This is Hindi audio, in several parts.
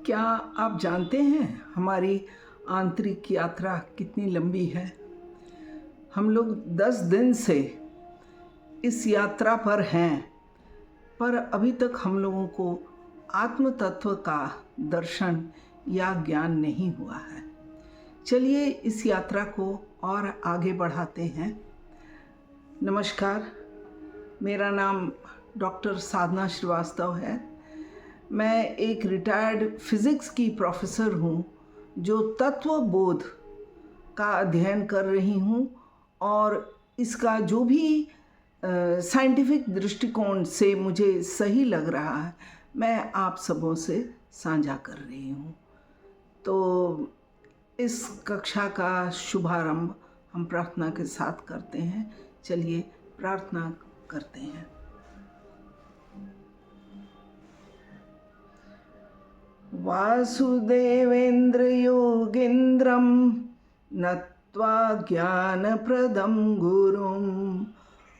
क्या आप जानते हैं हमारी आंतरिक यात्रा कितनी लंबी है? हम लोग 10 दिन से इस यात्रा पर हैं, पर अभी तक हम लोगों को आत्म तत्व का दर्शन या ज्ञान नहीं हुआ है। चलिए इस यात्रा को और आगे बढ़ाते हैं। नमस्कार, मेरा नाम डॉक्टर साधना श्रीवास्तव है। मैं एक रिटायर्ड फिज़िक्स की प्रोफेसर हूँ जो तत्व बोध का अध्ययन कर रही हूँ और इसका जो भी साइंटिफिक दृष्टिकोण से मुझे सही लग रहा है मैं आप सबों से साझा कर रही हूँ। तो इस कक्षा का शुभारंभ हम प्रार्थना के साथ करते हैं। चलिए प्रार्थना करते हैं। वासुदेवेन्द्र योगेन्द्रं नत्वा ज्ञानप्रदं गुरुं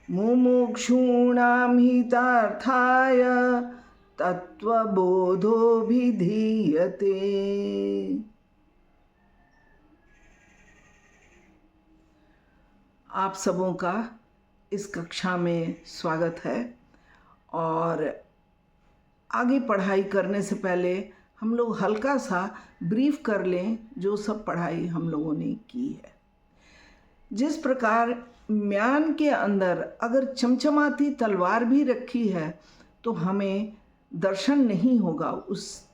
मुमुक्षूणां हितार्थाय तत्त्वबोधोऽभिधीयते। आप सबों का इस कक्षा में स्वागत है और आगे पढ़ाई करने से पहले हम लोग हल्का सा ब्रीफ कर लें जो सब पढ़ाई हम लोगों ने की है। जिस प्रकार म्यान के अंदर अगर चमचमाती तलवार भी रखी है तो हमें दर्शन नहीं होगा उस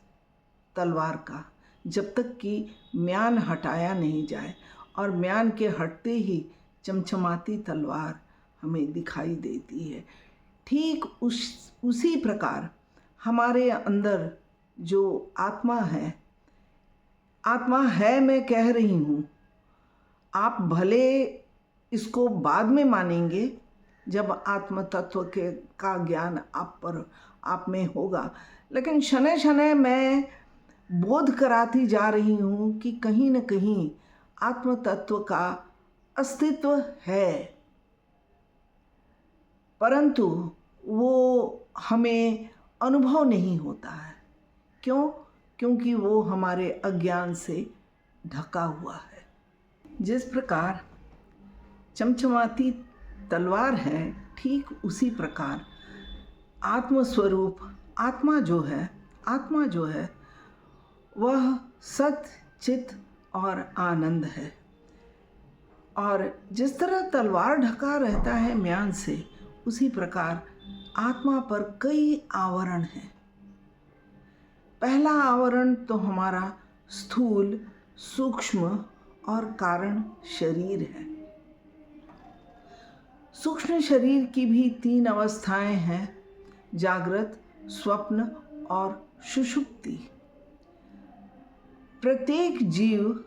तलवार का जब तक कि म्यान हटाया नहीं जाए, और म्यान के हटते ही चमचमाती तलवार हमें दिखाई देती है। ठीक उसी प्रकार हमारे अंदर जो आत्मा है मैं कह रही हूँ, आप भले इसको बाद में मानेंगे जब आत्म तत्व का ज्ञान आप में होगा, लेकिन शनै शनै मैं बोध कराती जा रही हूँ कि कहीं न कहीं आत्म तत्व का अस्तित्व है, परंतु वो हमें अनुभव नहीं होता है। क्यों? क्योंकि वो हमारे अज्ञान से ढका हुआ है। जिस प्रकार चमचमाती तलवार है, ठीक उसी प्रकार आत्मस्वरूप आत्मा जो है वह सत चित और आनंद है। और जिस तरह तलवार ढका रहता है म्यान से, उसी प्रकार आत्मा पर कई आवरण हैं। पहला आवरण तो हमारा स्थूल, सूक्ष्म और कारण शरीर है। सूक्ष्म शरीर की भी 3 अवस्थाएं हैं: जागृत, स्वप्न और सुषुप्ति। प्रत्येक जीव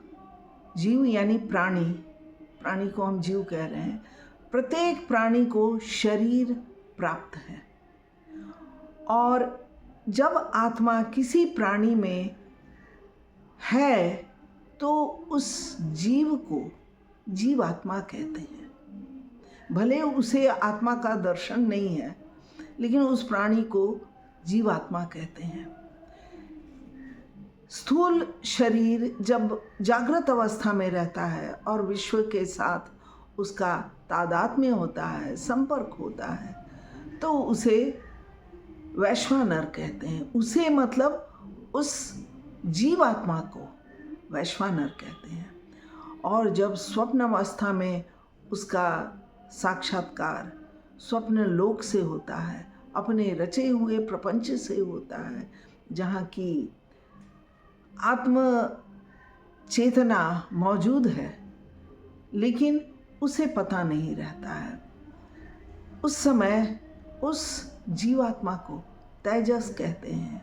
यानी प्राणी को हम जीव कह रहे हैं, प्रत्येक प्राणी को शरीर प्राप्त है। और जब आत्मा किसी प्राणी में है तो उस जीव को जीवात्मा कहते हैं। भले उसे आत्मा का दर्शन नहीं है, लेकिन उस प्राणी को जीवात्मा कहते हैं। स्थूल शरीर जब जागृत अवस्था में रहता है और विश्व के साथ उसका तादात्म्य होता है, संपर्क होता है, तो उसे वैश्वानर कहते हैं। उसे मतलब उस जीवात्मा को वैश्वानर कहते हैं। और जब स्वप्न अवस्था में उसका साक्षात्कार स्वप्न लोक से होता है, अपने रचे हुए प्रपंच से होता है, जहाँ की आत्म चेतना मौजूद है लेकिन उसे पता नहीं रहता है, उस समय उस जीवात्मा को तेजस कहते हैं।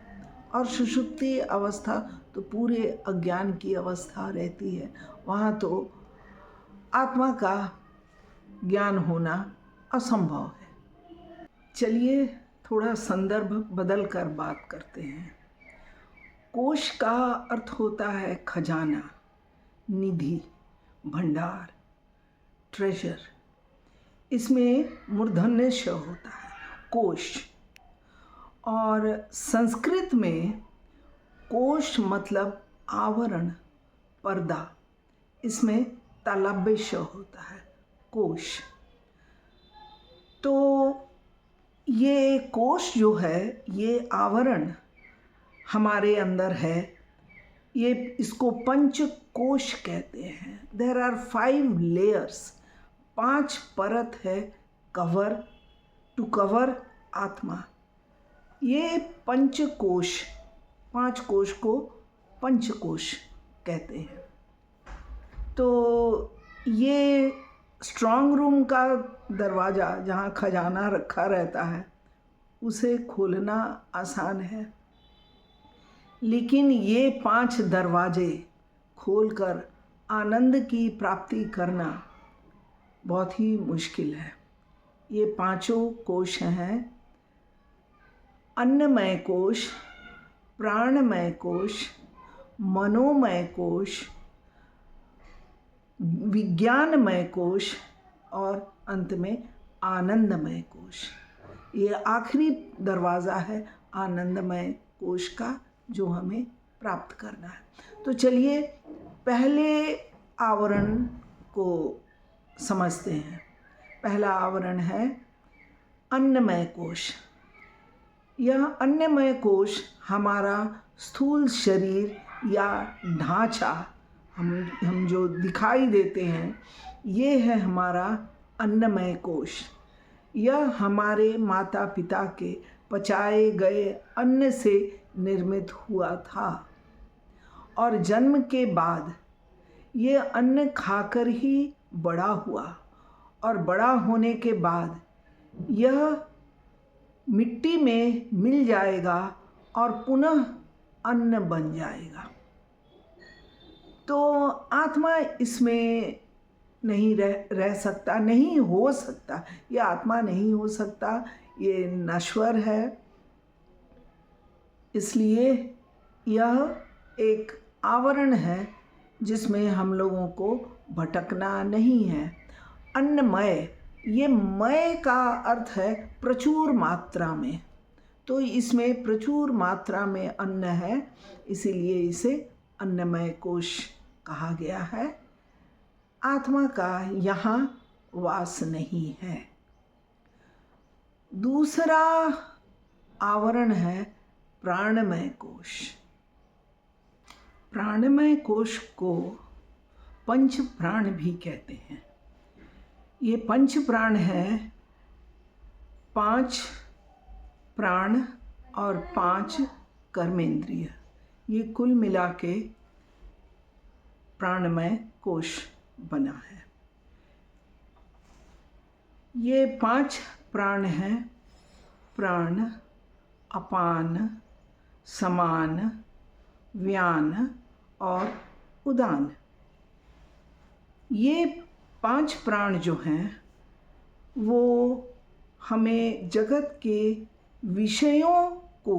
और सुषुप्ति अवस्था तो पूरे अज्ञान की अवस्था रहती है, वहाँ तो आत्मा का ज्ञान होना असंभव है। चलिए थोड़ा संदर्भ बदल कर बात करते हैं। कोश का अर्थ होता है खजाना, निधि, भंडार, ट्रेजर। इसमें मूर्धन्य श होता है, कोश। और संस्कृत में कोश मतलब आवरण, पर्दा, इसमें तालव्य श होता है, कोश। तो ये कोश जो है, ये आवरण हमारे अंदर है, ये इसको पंच कोश कहते हैं। देर आर 5 लेयर्स, 5 परत है कवर, टू कवर आत्मा। ये पंचकोश, 5 कोश को पंचकोश कहते हैं। तो ये स्ट्रॉन्ग रूम का दरवाज़ा जहाँ खजाना रखा रहता है, उसे खोलना आसान है, लेकिन ये 5 दरवाजे खोलकर आनंद की प्राप्ति करना बहुत ही मुश्किल है। ये 5 कोश हैं: अन्नमय कोश, प्राणमय कोश, मनोमय कोश, विज्ञानमय कोश और अंत में आनंदमय कोश। ये आखिरी दरवाज़ा है आनंदमय कोश का, जो हमें प्राप्त करना है। तो चलिए पहले आवरण को समझते हैं। पहला आवरण है अन्नमय कोश। यह अन्नमय कोश हमारा स्थूल शरीर या ढांचा, हम जो दिखाई देते हैं, ये है हमारा अन्नमय कोश। यह हमारे माता पिता के पचाए गए अन्न से निर्मित हुआ था और जन्म के बाद ये अन्न खाकर ही बड़ा हुआ, और बड़ा होने के बाद यह मिट्टी में मिल जाएगा और पुनः अन्न बन जाएगा। तो आत्मा इसमें नहीं रह सकता, नहीं हो सकता। ये आत्मा नहीं हो सकता, ये नश्वर है। इसलिए यह एक आवरण है जिसमें हम लोगों को भटकना नहीं है। अन्नमय, ये मय का अर्थ है प्रचुर मात्रा में, तो इसमें प्रचुर मात्रा में अन्न है, इसीलिए इसे अन्नमय कोश कहा गया है। आत्मा का यहाँ वास नहीं है। दूसरा आवरण है प्राणमय कोश। प्राणमय कोश को पंच प्राण भी कहते हैं। ये पंच प्राण है, 5 प्राण और 5 कर्मेंद्रिय, ये कुल मिला के प्राणमय कोश बना है। ये 5 प्राण हैं: प्राण, अपान, समान, व्यान और उदान। ये 5 प्राण जो हैं वो हमें जगत के विषयों को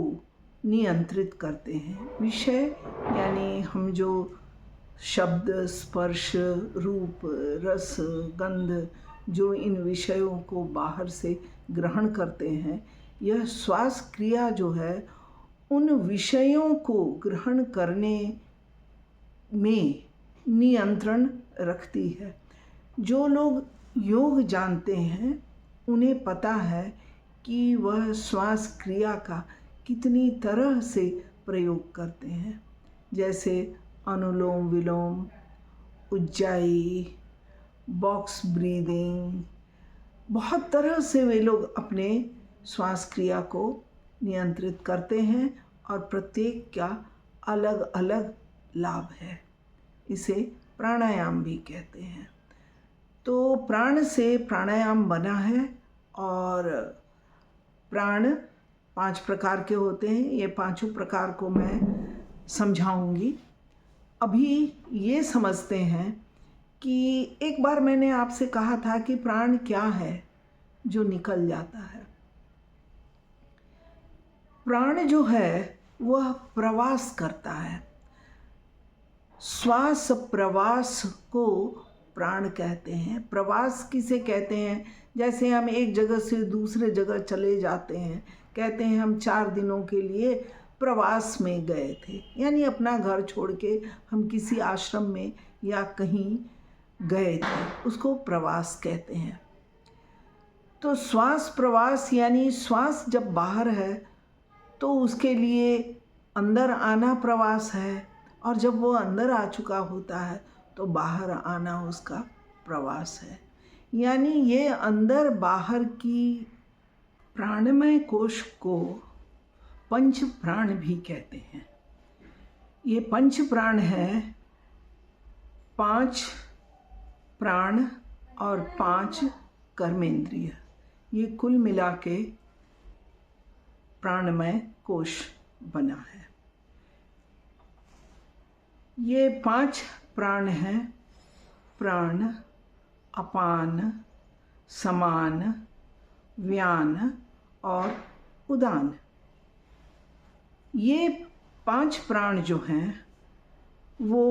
नियंत्रित करते हैं। विषय यानी हम जो शब्द, स्पर्श, रूप, रस, गंध, जो इन विषयों को बाहर से ग्रहण करते हैं, यह श्वास क्रिया जो है उन विषयों को ग्रहण करने में नियंत्रण रखती है। जो लोग योग जानते हैं उन्हें पता है कि वह श्वास क्रिया का कितनी तरह से प्रयोग करते हैं, जैसे अनुलोम विलोम, उज्जाई, बॉक्स ब्रीदिंग, बहुत तरह से वे लोग अपने श्वास क्रिया को नियंत्रित करते हैं और प्रत्येक का अलग अलग लाभ है। इसे प्राणायाम भी कहते हैं। तो प्राण से प्राणायाम बना है और प्राण 5 प्रकार के होते हैं। ये 5 प्रकार को मैं समझाऊंगी। अभी ये समझते हैं कि एक बार मैंने आपसे कहा था कि प्राण क्या है जो निकल जाता है। प्राण जो है वह प्रवास करता है। श्वास प्रवास को प्राण कहते हैं। प्रवास किसे कहते हैं? जैसे हम एक जगह से दूसरे जगह चले जाते हैं, कहते हैं हम 4 दिनों के लिए प्रवास में गए थे, यानी अपना घर छोड़ के हम किसी आश्रम में या कहीं गए थे, उसको प्रवास कहते हैं। तो श्वास प्रवास यानी श्वास जब बाहर है तो उसके लिए अंदर आना प्रवास है, और जब वो अंदर आ चुका होता है तो बाहर आना उसका प्रवास है। यानी ये अंदर बाहर की प्राणमय कोश को पंच प्राण भी कहते हैं। ये पंच प्राण है, 5 प्राण और 5 कर्मेंद्रिय, ये कुल मिला के प्राणमय कोश बना है। ये 5 प्राण हैं, प्राण, अपान, समान, व्यान और उदान। ये 5 प्राण जो हैं वो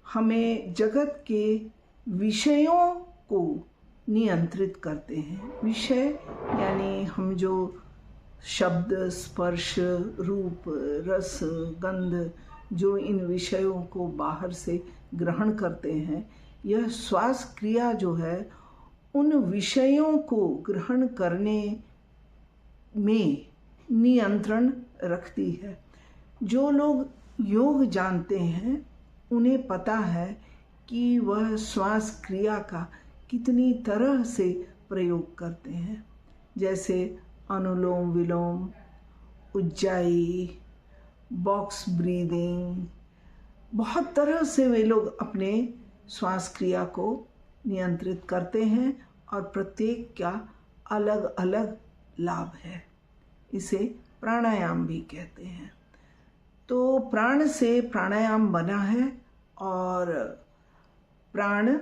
हमें जगत के विषयों को नियंत्रित करते हैं। विषय यानी हम जो शब्द, स्पर्श, रूप, रस, गंध, जो इन विषयों को बाहर से ग्रहण करते हैं, यह श्वास क्रिया जो है उन विषयों को ग्रहण करने में नियंत्रण रखती है। जो लोग योग जानते हैं उन्हें पता है कि वह श्वास क्रिया का कितनी तरह से प्रयोग करते हैं, जैसे अनुलोम विलोम, उज्जाई, बॉक्स ब्रीदिंग, बहुत तरह से वे लोग अपने श्वास क्रिया को नियंत्रित करते हैं और प्रत्येक का अलग अलग लाभ है। इसे प्राणायाम भी कहते हैं। तो प्राण से प्राणायाम बना है, और प्राण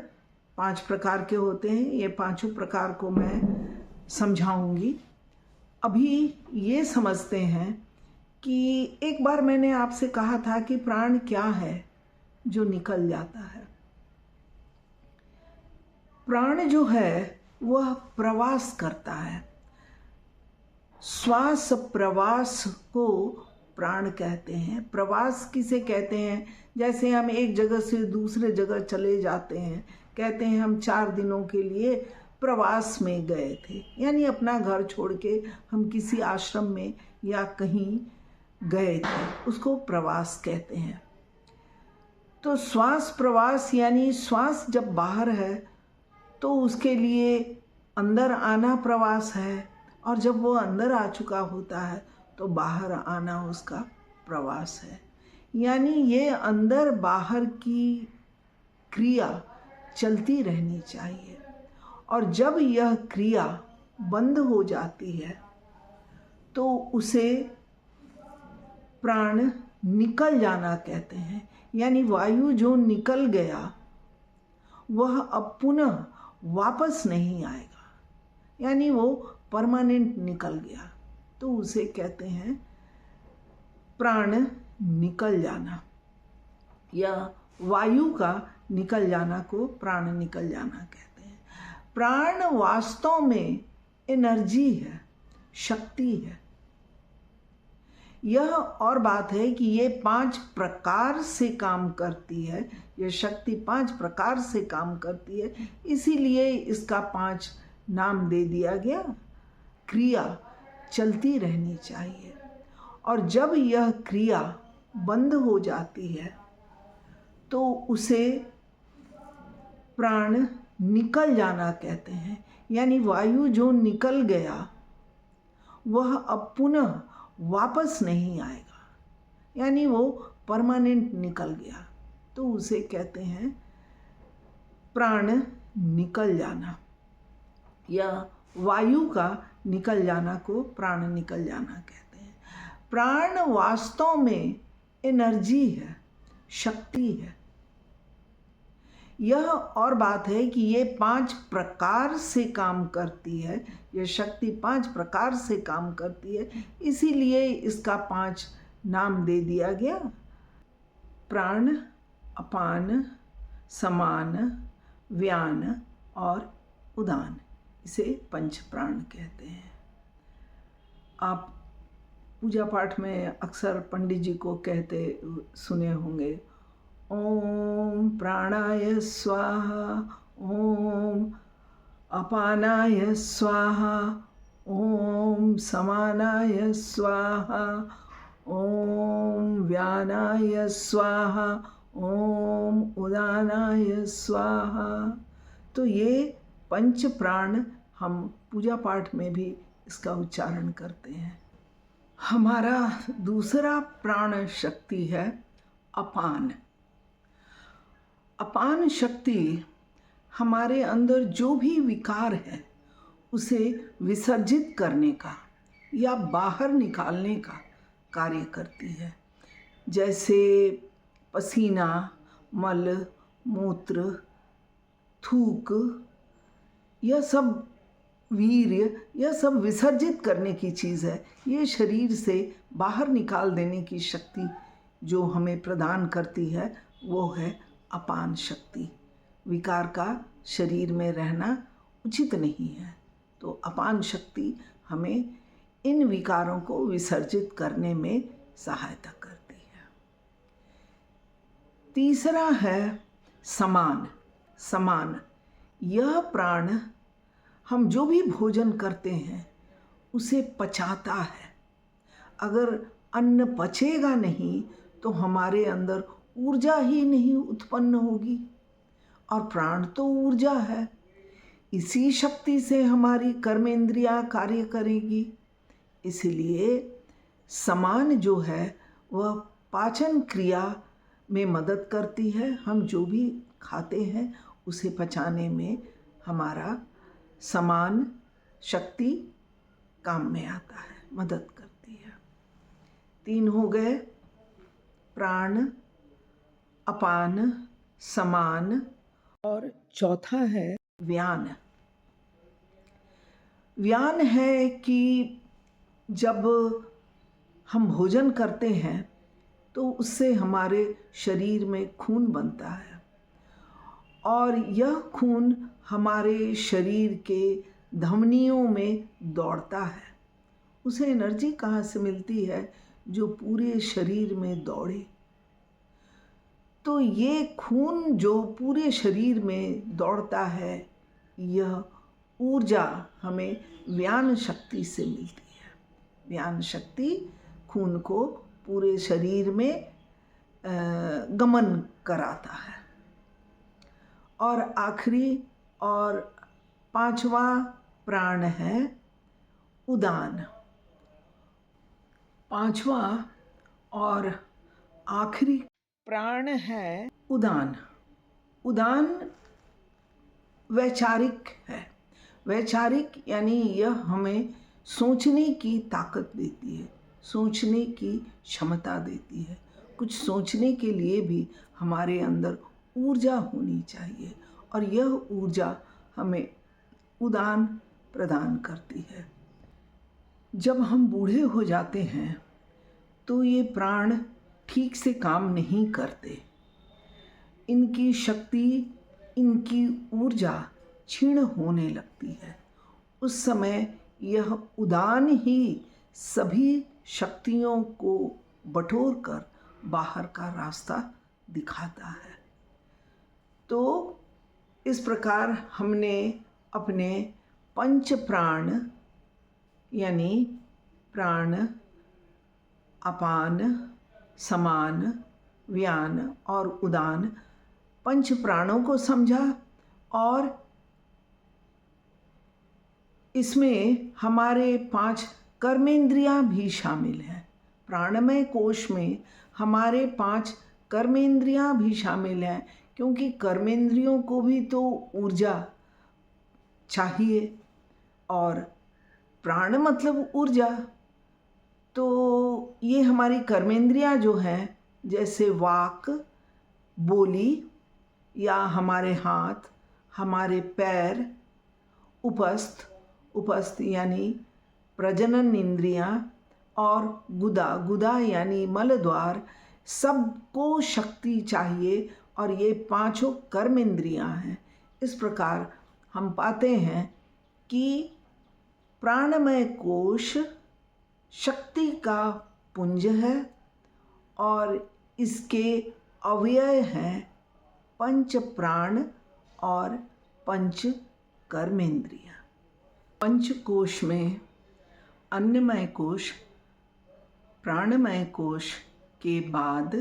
5 प्रकार के होते हैं। ये 5 प्रकार को मैं समझाऊंगी। अभी ये समझते हैं कि एक बार मैंने आपसे कहा था कि प्राण क्या है जो निकल जाता है। प्राण जो है वह प्रवास करता है। श्वास प्रवास को प्राण कहते हैं। प्रवास किसे कहते हैं? जैसे हम एक जगह से दूसरे जगह चले जाते हैं, कहते हैं हम 4 दिनों के लिए प्रवास में गए थे, यानी अपना घर छोड़ के हम किसी आश्रम में या कहीं गए थे, उसको प्रवास कहते हैं। तो श्वास प्रवास यानी श्वास जब बाहर है तो उसके लिए अंदर आना प्रवास है, और जब वो अंदर आ चुका होता है तो बाहर आना उसका प्रवास है। यानी ये अंदर बाहर की क्रिया चलती रहनी चाहिए, और जब यह क्रिया बंद हो जाती है तो उसे प्राण निकल जाना कहते हैं। यानी वायु जो निकल गया वह अब पुनः वापस नहीं आएगा, यानी वो परमानेंट निकल गया, तो उसे कहते हैं प्राण निकल जाना, या वायु का निकल जाना को प्राण निकल जाना कहते हैं। प्राण वास्तव में एनर्जी है, शक्ति है। यह और बात है कि ये 5 प्रकार से काम करती है, यह शक्ति 5 प्रकार से काम करती है, इसीलिए इसका 5 नाम दे दिया गया। क्रिया चलती रहनी चाहिए, और जब यह क्रिया बंद हो जाती है तो उसे प्राण निकल जाना कहते हैं। यानी वायु जो निकल गया वह अब पुनः वापस नहीं आएगा, यानी वो परमानेंट निकल गया, तो उसे कहते हैं प्राण निकल जाना, या वायु का निकल जाना को प्राण निकल जाना कहते हैं। प्राण वास्तव में एनर्जी है, शक्ति है। यह और बात है कि ये 5 प्रकार से काम करती है, यह शक्ति 5 प्रकार से काम करती है, इसीलिए इसका 5 नाम दे दिया गया। प्राण, अपान, समान, व्यान और उदान, इसे पंच प्राण कहते हैं। आप पूजा पाठ में अक्सर पंडित जी को कहते सुने होंगे, ओम प्राणाय स्वाहा, ओम अपानाय स्वाहा, ओम समानाय स्वाहा, ओम व्यानाय स्वाहा, ओम उदानाय स्वाहा। तो ये पंच प्राण हम पूजा पाठ में भी इसका उच्चारण करते हैं। हमारा दूसरा प्राण शक्ति है अपान। अपान शक्ति हमारे अंदर जो भी विकार है उसे विसर्जित करने का या बाहर निकालने का कार्य करती है। जैसे पसीना, मल, मूत्र, थूक, यह सब वीर्य, यह सब विसर्जित करने की चीज़ है। ये शरीर से बाहर निकाल देने की शक्ति जो हमें प्रदान करती है वो है अपान शक्ति। विकार का शरीर में रहना उचित नहीं है, तो अपान शक्ति हमें इन विकारों को विसर्जित करने में सहायता करती है। तीसरा है समान। समान, यह प्राण हम जो भी भोजन करते हैं उसे पचाता है। अगर अन्न पचेगा नहीं तो हमारे अंदर ऊर्जा ही नहीं उत्पन्न होगी, और प्राण तो ऊर्जा है। इसी शक्ति से हमारी कर्मेंद्रियां कार्य करेगी। इसलिए समान जो है वह पाचन क्रिया में मदद करती है। हम जो भी खाते हैं उसे पचाने में हमारा समान शक्ति काम में आता है, मदद करती है। 3 हो गए, प्राण, अपान, समान, और चौथा है व्यान। व्यान है कि जब हम भोजन करते हैं तो उससे हमारे शरीर में खून बनता है, और यह खून हमारे शरीर के धमनियों में दौड़ता है। उसे एनर्जी कहाँ से मिलती है जो पूरे शरीर में दौड़े। तो ये खून जो पूरे शरीर में दौड़ता है, यह ऊर्जा हमें व्यान शक्ति से मिलती है। व्यान शक्ति खून को पूरे शरीर में गमन कराता है। और आखिरी और 5वां प्राण है उदान। 5वां और आखिरी प्राण है उदान। उदान वैचारिक है। वैचारिक यानी यह हमें सोचने की ताकत देती है, सोचने की क्षमता देती है। कुछ सोचने के लिए भी हमारे अंदर ऊर्जा होनी चाहिए, और यह ऊर्जा हमें उदान प्रदान करती है। जब हम बूढ़े हो जाते हैं तो ये प्राण ठीक से काम नहीं करते। इनकी शक्ति, इनकी ऊर्जा क्षीण होने लगती है। उस समय यह उदान ही सभी शक्तियों को बटोर कर बाहर का रास्ता दिखाता है। तो इस प्रकार हमने अपने पंच प्राण यानी प्राण, अपान, समान, व्यान और उदान, पंच प्राणों को समझा, और इसमें हमारे 5 कर्मेंद्रियां भी शामिल हैं। प्राणमय कोश में हमारे 5 कर्मेंद्रियां भी शामिल हैं, क्योंकि कर्मेंद्रियों को भी तो ऊर्जा चाहिए, और प्राण मतलब ऊर्जा। तो ये हमारी कर्मेंद्रियां जो हैं, जैसे वाक, बोली, या हमारे हाथ, हमारे पैर, उपस्थ, उपस्थ यानी प्रजनन इंद्रियां, और गुदा, गुदा यानी मलद्वार, सबको शक्ति चाहिए, और ये 5 कर्मेंद्रियां हैं। इस प्रकार हम पाते हैं कि प्राणमय कोश शक्ति का पुंज है और इसके अवयव हैं पंच प्राण और पंच कर्मेंद्रिय। पंचकोश में अन्नमय कोश, प्राणमय कोश के बाद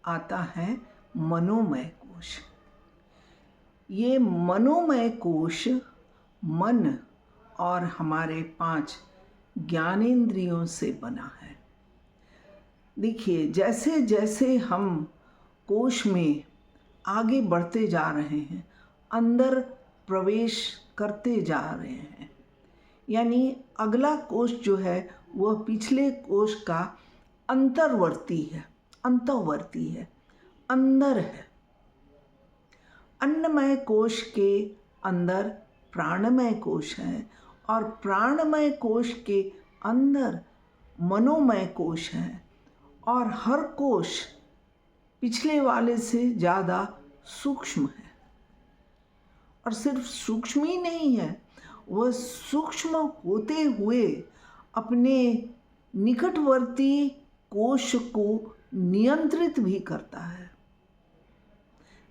आता है मनोमय कोश। ये मनोमय कोश मन और हमारे 5 ज्ञानेंद्रियों से बना है। देखिए, जैसे जैसे हम कोश में आगे बढ़ते जा रहे हैं, अंदर प्रवेश करते जा रहे हैं, यानी अगला कोश जो है वह पिछले कोश का अंतर्वर्ती है, अंदर है। अन्नमय कोश के अंदर प्राणमय कोश है और प्राणमय कोश के अंदर मनोमय कोश है और हर कोश पिछले वाले से ज़्यादा सूक्ष्म है। और सिर्फ सूक्ष्म ही नहीं है, वह सूक्ष्म होते हुए अपने निकटवर्ती कोश को नियंत्रित भी करता है।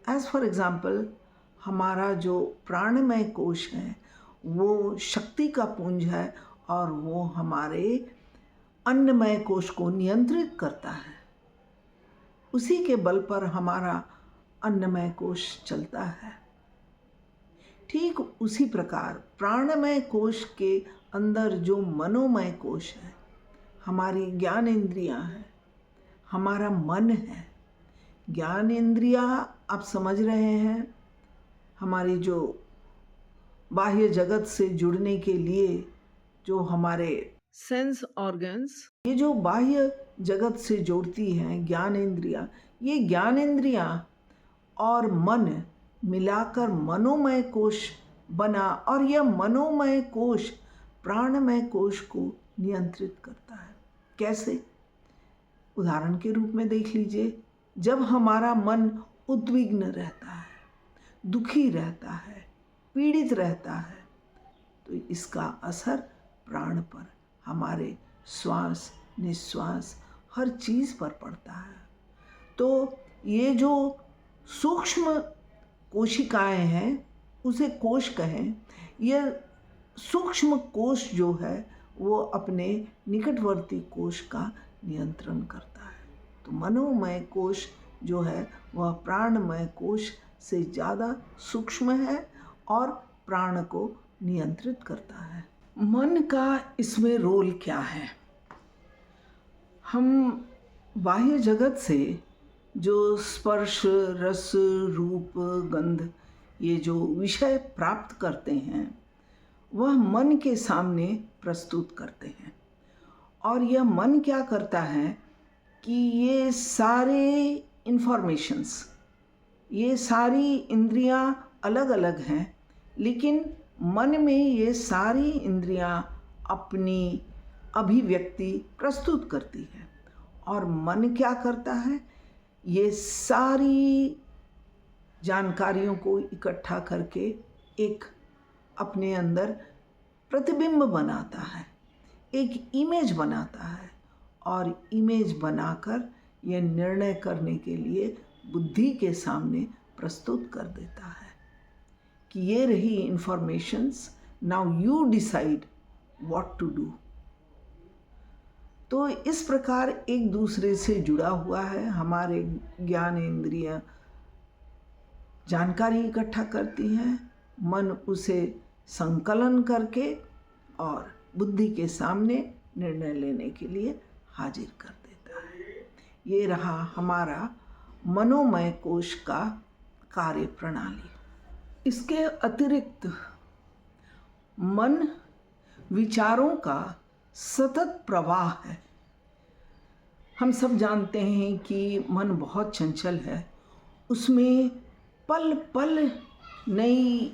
एज फॉर एग्जाम्पल, हमारा जो प्राणमय कोश है वो शक्ति का पुंज है और वो हमारे अन्नमय कोश को नियंत्रित करता है। उसी के बल पर हमारा अन्नमय कोश चलता है। ठीक उसी प्रकार प्राणमय कोश के अंदर जो मनोमय कोश है, हमारी ज्ञानेंद्रियां हैं, हमारा मन है। ज्ञानेंद्रियां आप समझ रहे हैं, हमारी जो बाह्य जगत से जुड़ने के लिए जो हमारे सेंस ऑर्गन्स, ये जो बाह्य जगत से जोड़ती हैं ज्ञानेंद्रियां, ये ज्ञानेंद्रियां और मन मिलाकर मनोमय कोश बना और यह मनोमय कोश प्राणमय कोश को नियंत्रित करता है। कैसे? उदाहरण के रूप में देख लीजिए, जब हमारा मन उद्विग्न रहता है, दुखी रहता है, पीड़ित रहता है, तो इसका असर प्राण पर, हमारे श्वास निश्वास हर चीज़ पर पड़ता है। तो ये जो सूक्ष्म कोशिकाएं हैं, उसे कोश कहें, यह सूक्ष्म कोश जो है वो अपने निकटवर्ती कोश का नियंत्रण करता है। तो मनोमय कोश जो है वह प्राणमय कोश से ज़्यादा सूक्ष्म है और प्राण को नियंत्रित करता है। मन का इसमें रोल क्या है? हम बाह्य जगत से जो स्पर्श, रस, रूप, गंध, ये जो विषय प्राप्त करते हैं वह मन के सामने प्रस्तुत करते हैं। और यह मन क्या करता है कि ये सारे इन्फॉर्मेशंस, ये सारी इंद्रियां अलग अलग हैं, लेकिन मन में ये सारी इंद्रियां अपनी अभिव्यक्ति प्रस्तुत करती है। और मन क्या करता है? ये सारी जानकारियों को इकट्ठा करके एक अपने अंदर प्रतिबिंब बनाता है, एक इमेज बनाता है और इमेज बनाकर यह निर्णय करने के लिए बुद्धि के सामने प्रस्तुत कर देता है कि ये रही informations, now you decide what to do. तो इस प्रकार एक दूसरे से जुड़ा हुआ है। हमारे ज्ञान इंद्रियां जानकारी इकट्ठा करती हैं, मन उसे संकलन करके और बुद्धि के सामने निर्णय लेने के लिए हाजिर कर देता है। ये रहा हमारा मनोमय कोश का कार्य प्रणाली। इसके अतिरिक्त मन विचारों का सतत प्रवाह है। हम सब जानते हैं कि मन बहुत चंचल है, उसमें पल पल नई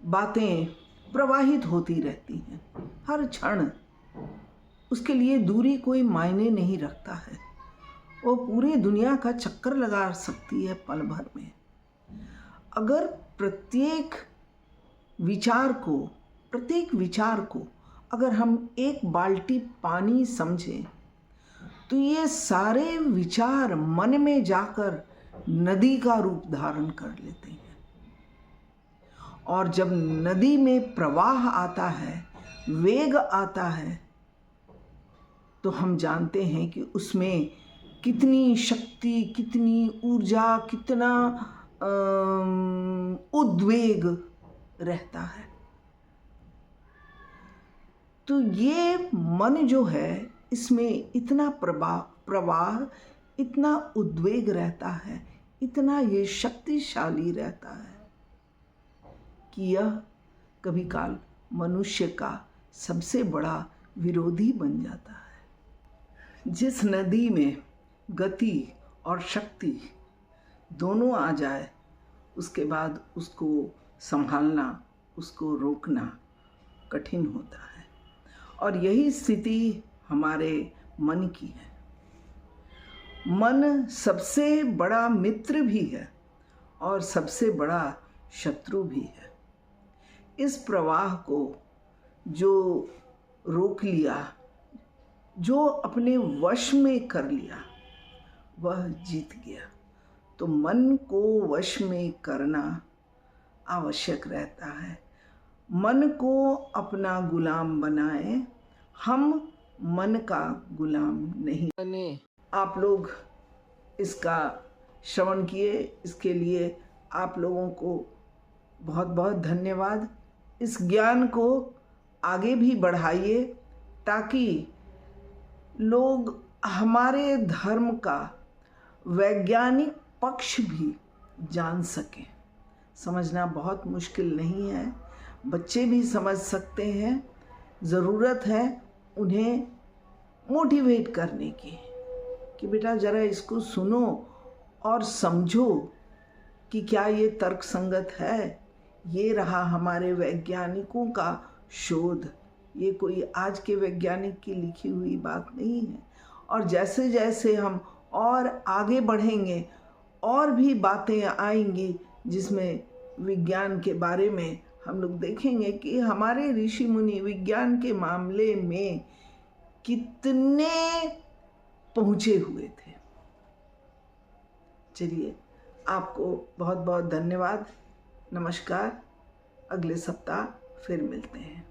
बातें प्रवाहित होती रहती हैं, हर क्षण। उसके लिए दूरी कोई मायने नहीं रखता है, वो पूरी दुनिया का चक्कर लगा सकती है पल भर में। अगर प्रत्येक विचार को अगर हम एक बाल्टी पानी समझें तो ये सारे विचार मन में जाकर नदी का रूप धारण कर लेते हैं। और जब नदी में प्रवाह आता है, वेग आता है, तो हम जानते हैं कि उसमें कितनी शक्ति, कितनी ऊर्जा, कितना उद्वेग रहता है। तो ये मन जो है, इसमें इतना प्रवाह, इतना उद्वेग रहता है, इतना ये शक्तिशाली रहता है कि यह कभी काल मनुष्य का सबसे बड़ा विरोधी बन जाता है। जिस नदी में गति और शक्ति दोनों आ जाए, उसके बाद उसको संभालना, उसको रोकना कठिन होता है। और यही स्थिति हमारे मन की है। मन सबसे बड़ा मित्र भी है और सबसे बड़ा शत्रु भी है। इस प्रवाह को जो रोक लिया, जो अपने वश में कर लिया, वह जीत गया। तो मन को वश में करना आवश्यक रहता है। मन को अपना गुलाम बनाए, हम मन का गुलाम नहीं। आप लोग इसका श्रवण किए, इसके लिए आप लोगों को बहुत बहुत धन्यवाद। इस ज्ञान को आगे भी बढ़ाइए ताकि लोग हमारे धर्म का वैज्ञानिक पक्ष भी जान सकें। समझना बहुत मुश्किल नहीं है, बच्चे भी समझ सकते हैं। ज़रूरत है उन्हें मोटिवेट करने की कि बेटा ज़रा इसको सुनो और समझो कि क्या ये तर्कसंगत है। ये रहा हमारे वैज्ञानिकों का शोध, ये कोई आज के वैज्ञानिक की लिखी हुई बात नहीं है। और जैसे जैसे हम और आगे बढ़ेंगे, और भी बातें आएंगी जिसमें विज्ञान के बारे में हम लोग देखेंगे कि हमारे ऋषि मुनि विज्ञान के मामले में कितने पहुँचे हुए थे। चलिए, आपको बहुत बहुत धन्यवाद। नमस्कार। अगले सप्ताह फिर मिलते हैं।